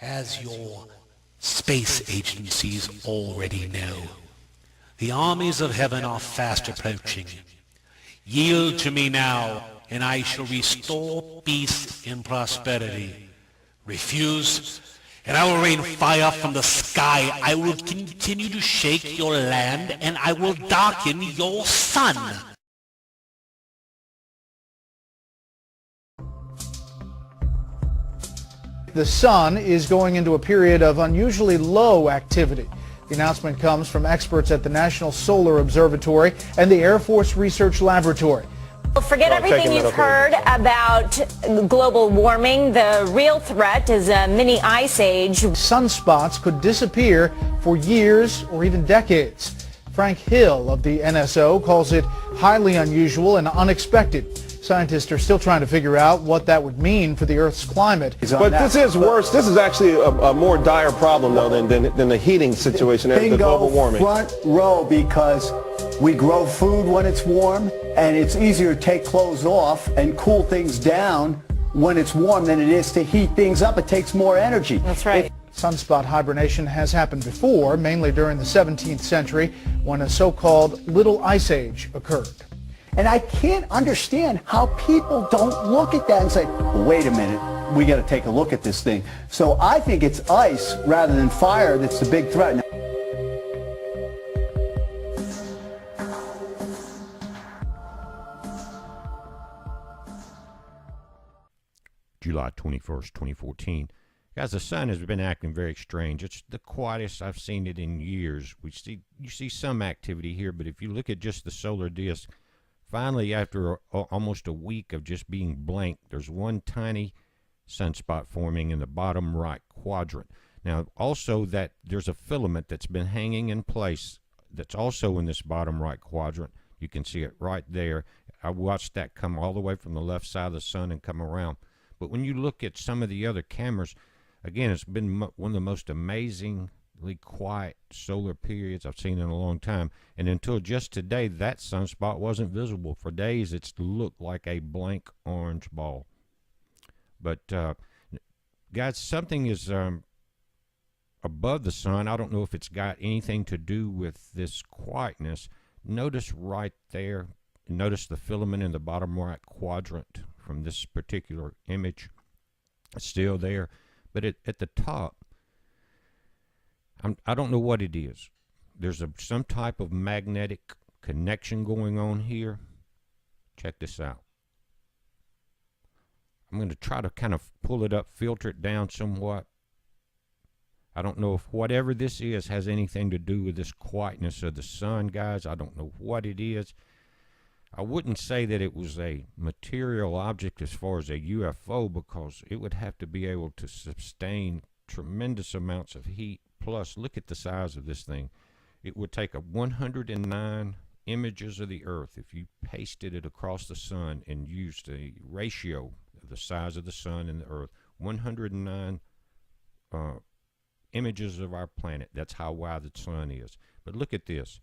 As your space agencies already know, the armies of heaven are fast approaching. Yield to me now, and I shall restore peace and prosperity. Refuse, and I will rain fire from the sky. I will continue to shake your land, and I will darken your sun. The sun is going into a period of unusually low activity. The announcement comes from experts at the National Solar Observatory and the Air Force Research Laboratory. Well, forget everything you've heard about global warming. The real threat is a mini ice age. Sunspots could disappear for years or even decades. Frank Hill of the NSO calls it highly unusual and unexpected. Scientists are still trying to figure out what that would mean for the Earth's climate. But this is worse. This is actually a more dire problem, though, than the heating situation and the global warming. Front row, because we grow food when it's warm, and it's easier to take clothes off and cool things down when it's warm than it is to heat things up. It takes more energy. That's right. Sunspot hibernation has happened before, mainly during the 17th century, when a so-called Little Ice Age occurred. And I can't understand how people don't look at that and say, well, wait a minute, we got to take a look at this thing. So I think it's ice rather than fire that's the big threat. July 21st, 2014. Guys, the sun has been acting very strange. It's the quietest I've seen it in years. You see some activity here, but if you look at just the solar disk, finally, after almost a week of just being blank, there's one tiny sunspot forming in the bottom right quadrant. Now, also that there's a filament that's been hanging in place that's also in this bottom right quadrant. You can see it right there. I watched that come all the way from the left side of the sun and come around. But when you look at some of the other cameras, again, it's been one of the most amazingly quiet solar periods I've seen in a long time. And until just today, that sunspot wasn't visible. For days, it's looked like a blank orange ball. But, guys, something is above the sun. I don't know if it's got anything to do with this quietness. Notice right there, notice the filament in the bottom right quadrant from this particular image. It's still there. But at the top, I don't know what it is. There's some type of magnetic connection going on here. Check this out. I'm going to try to kind of pull it up, filter it down somewhat. I don't know if whatever this is has anything to do with this quietness of the sun, guys. I don't know what it is. I wouldn't say that it was a material object as far as a UFO, because it would have to be able to sustain tremendous amounts of heat. Plus, look at the size of this thing. It would take 109 images of the Earth if you pasted it across the sun and used a ratio of the size of the sun and the Earth. 109 images of our planet. That's how wide the sun is. But look at this.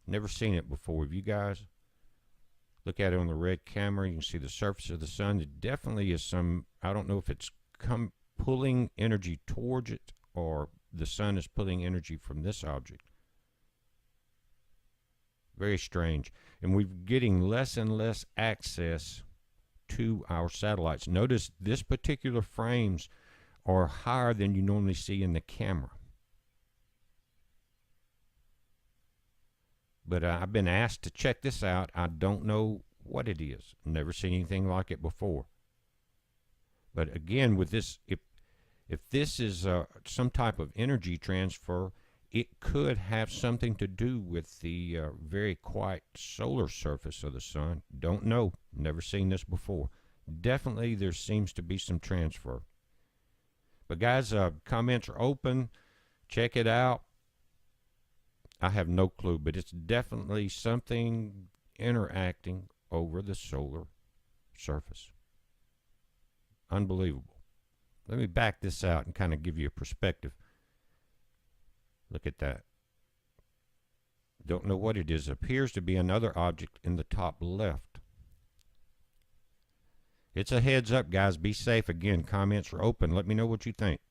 Never seen it before. Have you guys? Look at it on the red camera. You can see the surface of the sun. There definitely is some, I don't know if it's pulling energy towards it, or the sun is pulling energy from this object. Very strange. And we're getting less and less access to our satellites. Notice this particular frames are higher than you normally see in the camera. But I've been asked to check this out. I don't know what it is. Never seen anything like it before. But again, with this, if this is some type of energy transfer, it could have something to do with the very quiet solar surface of the sun. Don't know. Never seen this before. Definitely there seems to be some transfer. But guys, comments are open. Check it out. I have no clue, but it's definitely something interacting over the solar surface. Unbelievable. Let me back this out and kind of give you a perspective. Look at that. Don't know what it is. It appears to be another object in the top left. It's a heads up, guys. Be safe. Again, comments are open. Let me know what you think.